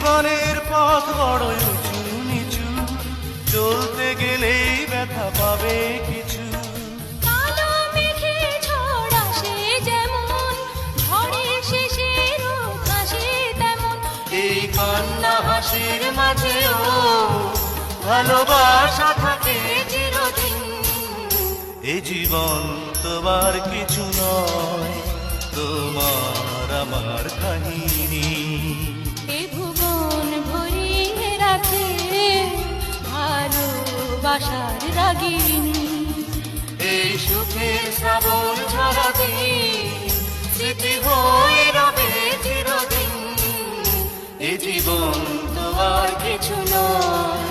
জীবনের পথ বড় উঁচু নিচু, চলতে গেলেই ব্যথা পাবে কিছু। কালো মেঘে ঝড় আসে যেমন, ঝড়ের শেষে রোদ আসে তেমন। এই কান্না হাসির মাঝেও ভালোবাসা থাকে চিরদিন। এ জীবন তোমার কিছু নয়, তোমার আমার কাহিনী। এ ভুবন ভরিয়ে রাখে ভালোবাসার রাগিনী। এই সুখের শ্রাবণ ঝরাতে স্মৃতি হয়ে রবে চিরদিন। এ জীবন তোমার কিছু নয়,